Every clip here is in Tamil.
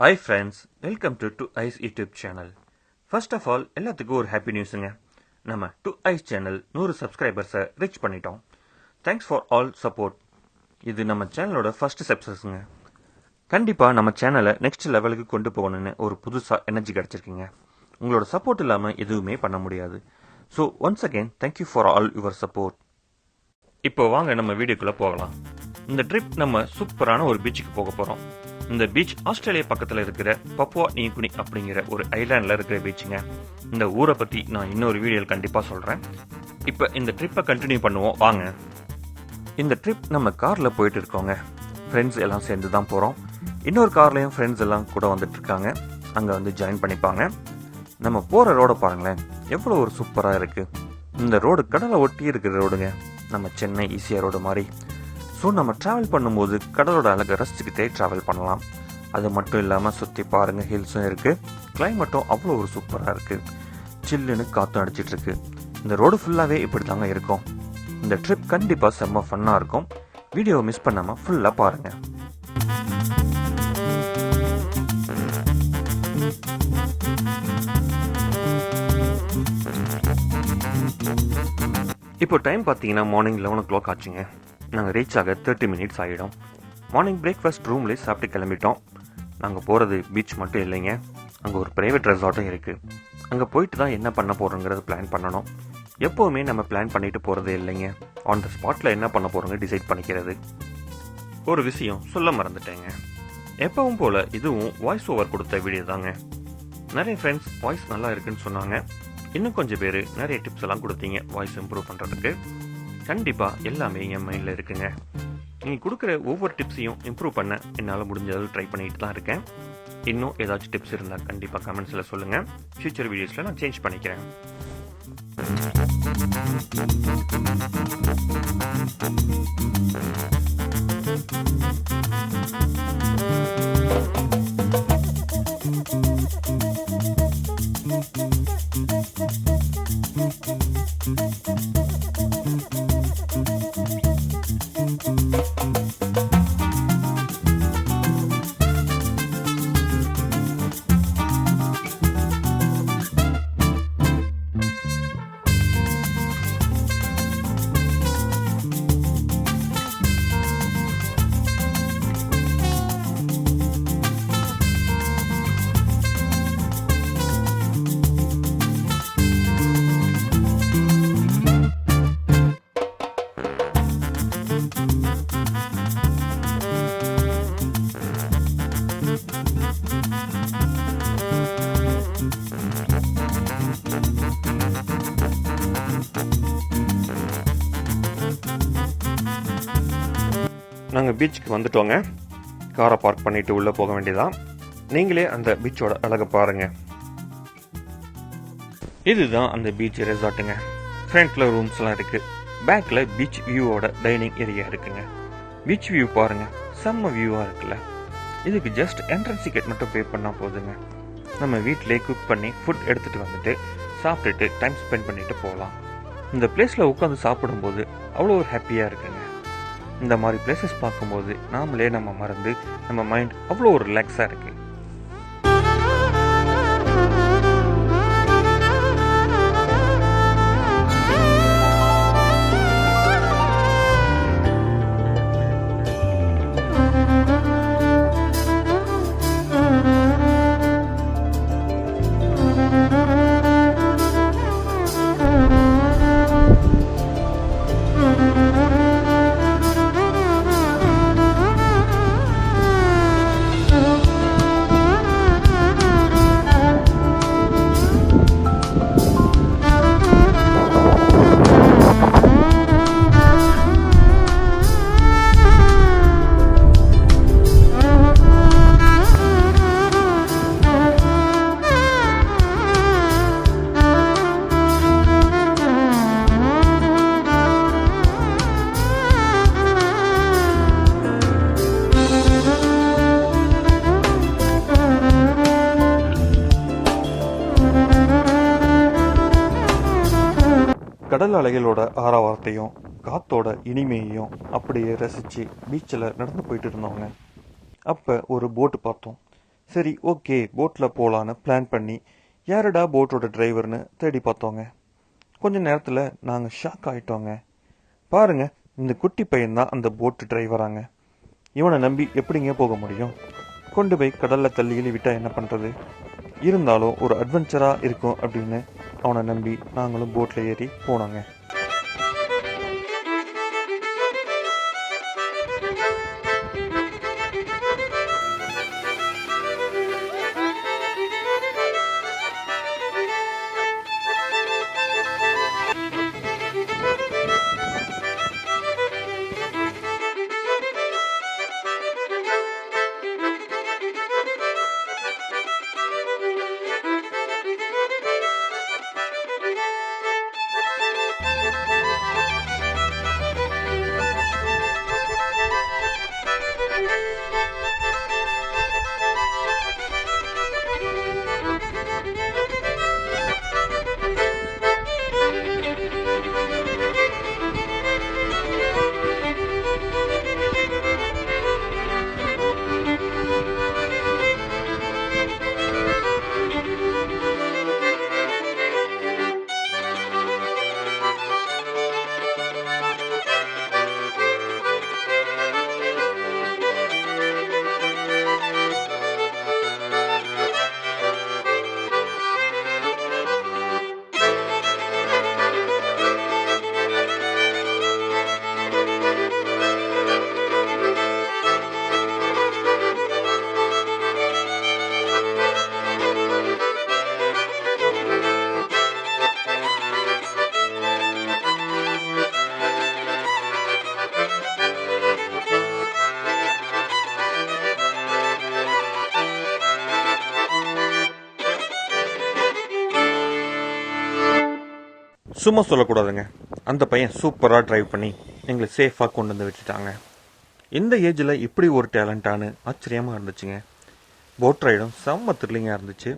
Hi friends, welcome to 2Eyes YouTube channel. First of all, எல்லாத்துக்கும் ஒரு happy newsங்க. நம்ம 2Eyes channel 100 subscribers'ை reach பண்ணிட்டோம். Thanks for all support. இது நம்ம சேனலோட first successங்க. கண்டிப்பா நம்ம சேனலை next லெவலுக்கு கொண்டு போகணும்னு ஒரு புதுசா எனர்ஜி கிடைச்சிருக்கீங்க. உங்களோட சப்போர்ட் இல்லாம எதுவுமே பண்ண முடியாது. So once again, thank you for all your support. இப்போ வாங்க நம்ம வீடியோக்குள்ள போகலாம். இந்த ட்ரிப் நம்ம சூப்பரான ஒரு பீச்சுக்கு போக போறோம். இந்த பீச் ஆஸ்திரேலியா பக்கத்தில் இருக்கிற பப்புவா நியூகினி அப்படிங்கிற ஒரு ஐலாண்டில் இருக்கிற பீச்சுங்க. இந்த ஊரை பற்றி நான் இன்னொரு வீடியோவில் கண்டிப்பாக சொல்கிறேன். இப்போ இந்த ட்ரிப்பை கண்டினியூ பண்ணுவோம் வாங்க. இந்த ட்ரிப் நம்ம காரில் போயிட்டு இருக்கோங்க. ஃப்ரெண்ட்ஸ் எல்லாம் சேர்ந்து தான் போகிறோம். இன்னொரு கார்லேயும் ஃப்ரெண்ட்ஸ் எல்லாம் கூட வந்துட்டு இருக்காங்க. அங்கே வந்து ஜாயின் பண்ணிப்பாங்க. நம்ம போகிற ரோடை பாருங்களேன், எவ்வளோ ஒரு சூப்பராக இருக்குது. இந்த ரோடு கடலை ஒட்டி இருக்கிற ரோடுங்க. நம்ம சென்னை ஈசிஆர் ரோடு மாதிரி. ஸோ நம்ம ட்ராவல் பண்ணும்போது கடலோட அழகை ரசிச்சுக்கிட்டே ட்ராவல் பண்ணலாம். அது மட்டும் இல்லாமல் சுற்றி பாருங்கள், ஹில்ஸும் இருக்குது. கிளைமேட்டும் அவ்வளோ ஒரு சூப்பராக இருக்குது. சில்லுன்னு காற்றும் அடிச்சிட்ருக்கு. இந்த ரோடு ஃபுல்லாகவே இப்படி தாங்க இருக்கும். இந்த ட்ரிப் கண்டிப்பாக செம்ம ஃபன்னாக இருக்கும். வீடியோவை மிஸ் பண்ணாமல் ஃபுல்லாக பாருங்கள். இப்போ டைம் பார்த்தீங்கன்னா மார்னிங் 11 o'clock ஆச்சுங்க. நாங்கள் ரீச் ஆக 30 minutes ஆகிடும். மார்னிங் பிரேக்ஃபாஸ்ட் ரூம்லேயே சாப்பிட்டு கிளம்பிட்டோம். நாங்கள் போகிறது பீச் மட்டும் இல்லைங்க, அங்கே ஒரு ப்ரைவேட் ரெசார்ட்டும் இருக்குது. அங்கே போயிட்டு தான் என்ன பண்ண போகிறோங்கிறது பிளான் பண்ணணும். எப்போவுமே நம்ம பிளான் பண்ணிட்டு போகிறதே இல்லைங்க, ஆன் த ஸ்பாட்டில் என்ன பண்ண போகிறோங்க டிசைட் பண்ணிக்கிறது. ஒரு விஷயம் சொல்ல மறந்துட்டேங்க. எப்பவும் போல் இதுவும் வாய்ஸ் ஓவர் கொடுத்த வீடியோ தாங்க. நிறைய ஃப்ரெண்ட்ஸ் வாய்ஸ் நல்லா இருக்குன்னு சொன்னாங்க. இன்னும் கொஞ்சம் பேர் நிறைய டிப்ஸ் எல்லாம் கொடுத்தீங்க வாய்ஸ் இம்ப்ரூவ் பண்ணுறதுக்கு. கண்டிப்பாக எல்லாமே என் மைண்டில் இருக்குங்க. நீங்கள் கொடுக்குற ஒவ்வொரு டிப்ஸையும் இம்ப்ரூவ் பண்ண என்னால் முடிஞ்சது ட்ரை பண்ணிட்டு தான் இருக்கேன். இன்னும் ஏதாச்சும் டிப்ஸ் இருந்தால் கண்டிப்பாக கமெண்ட்ஸில் சொல்லுங்கள். ஃபியூச்சர் வீடியோஸில் நான் சேஞ்ச் பண்ணிக்கிறேன். நாங்கள் பீச்சுக்கு வந்துட்டோங்க. காரை பார்க் பண்ணிவிட்டு உள்ளே போக வேண்டியதான். நீங்களே அந்த பீச்சோட அழகை பாருங்கள். இதுதான் அந்த பீச் ரெசார்ட்டுங்க. ஃப்ரண்ட்டில் ரூம்ஸ்லாம் இருக்குது. பேக்கில் பீச் வியூவோட டைனிங் ஏரியா இருக்குங்க. பீச் வியூ பாருங்கள், செம்ம வியூவாக இருக்குல்ல. இதுக்கு ஜஸ்ட் என்ட்ரன்ஸ் டிக்கெட் மட்டும் பே பண்ணால் போதுங்க. நம்ம வீட்டிலே குக் பண்ணி ஃபுட் எடுத்துகிட்டு வந்துட்டு சாப்பிட்டுட்டு டைம் ஸ்பெண்ட் பண்ணிட்டு போகலாம். இந்த பிளேஸில் உட்காந்து சாப்பிடும்போது அவ்வளோ ஒரு ஹாப்பியாக இருக்குங்க. இந்த மாதிரி பிளேசஸ் பார்க்கும்போது நாமளே நம்ம மறந்து நம்ம மைண்ட் அவ்வளோ ஒரு ரிலாக்ஸாக இருக்குது. கடல் அலைகளோட ஆரவாரத்தையும் காத்தோட இனிமையையும் அப்படியே ரசித்து பீச்சில் நடந்து போயிட்டு இருந்தோங்க. அப்போ ஒரு போட்டு பார்த்தோம். சரி ஓகே போட்டில் போகலான்னு பிளான் பண்ணி யாரடா போட்டோட டிரைவர்னு தேடி பார்த்தோங்க. கொஞ்ச நேரத்தில் நாங்கள் ஷாக் ஆகிட்டோங்க. பாருங்க, இந்த குட்டி பையன்தான் அந்த போட்டு டிரைவராங்க. இவனை நம்பி எப்படிங்க போக முடியும்? கொண்டு போய் கடலில் தள்ளியில் விட்டால் என்ன பண்ணுறது? இருந்தாலும் ஒரு அட்வென்ச்சராக இருக்கும் அப்படின்னு அவனை நம்பி நாங்களும் போட்டில் ஏறி போனோங்க. சும்மா சொல்லக்கூடாதுங்க, அந்த பையன் சூப்பராக ட்ரைவ் பண்ணி எங்களை சேஃபாக கொண்டு வந்து விட்டுட்டாங்க. இந்த ஏஜில் இப்படி ஒரு டேலண்டானு ஆச்சரியமாக இருந்துச்சுங்க. போட் ரைடும் செம்ம த்ரில்லிங்காக இருந்துச்சு.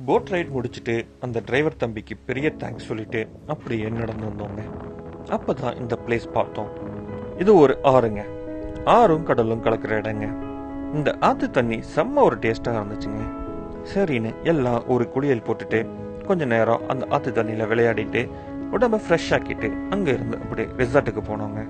போட் ரைட் முடிச்சுட்டு அந்த டிரைவர் தம்பிக்கு பெரிய தேங்க்ஸ் சொல்லிட்டு அப்படியே நடந்து வந்தோங்க. அப்போ தான் இந்த பிளேஸ் பார்த்தோம். இது ஒரு ஆறுங்க. ஆறும் கடலும் கலக்கிற இடங்க. இந்த ஆற்று தண்ணி செம்ம ஒரு டேஸ்ட்டாக இருந்துச்சுங்க. சரின்னு எல்லாம் ஒரு குளியல் போட்டுட்டு கொஞ்ச நேரம் அந்த ஆற்று தண்ணியில் விளையாடிட்டு உடம்ப ஃப்ரெஷ் ஆக்கிட்டு அங்கே இருந்து அப்படியே ரிசார்ட்டுக்கு போனோங்க.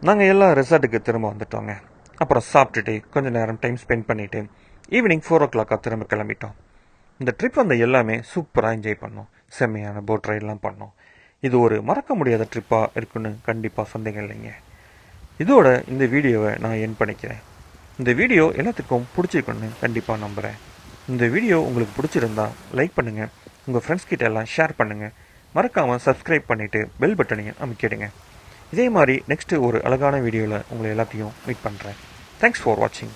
நாங்கள் எல்லாம் ரெசார்ட்டுக்கு திரும்ப வந்துட்டோங்க. அப்புறம் சாப்பிட்டுட்டு கொஞ்சம் நேரம் டைம் ஸ்பெண்ட் பண்ணிவிட்டு ஈவினிங் 4 o'clock திரும்ப கிளம்பிட்டோம். இந்த ட்ரிப் வந்து எல்லாமே சூப்பராக என்ஜாய் பண்ணோம். செம்மையான போட் ரைட்லாம் பண்ணோம். இது ஒரு மறக்க முடியாத ட்ரிப்பாக இருக்குன்னு கண்டிப்பாக சந்தேகம் இல்லைங்க. இதோட இந்த வீடியோவை நான் என் பண்ணிக்கிறேன். இந்த வீடியோ எல்லாத்துக்கும் பிடிச்சிருக்குன்னு கண்டிப்பாக நம்புகிறேன். இந்த வீடியோ உங்களுக்கு பிடிச்சிருந்தா லைக் பண்ணுங்கள், உங்கள் ஃப்ரெண்ட்ஸ் கிட்ட எல்லாம் ஷேர் பண்ணுங்கள், மறக்காமல் சப்ஸ்கிரைப் பண்ணிவிட்டு பெல் பட்டனையும் அமைக்கிடுங்க. இதே மாதிரி நெக்ஸ்ட்டு ஒரு அழகான வீடியோவில் உங்களை எல்லாத்தையும் மீட் பண்ணுறேன். தேங்க்ஸ் ஃபார் வாட்சிங்.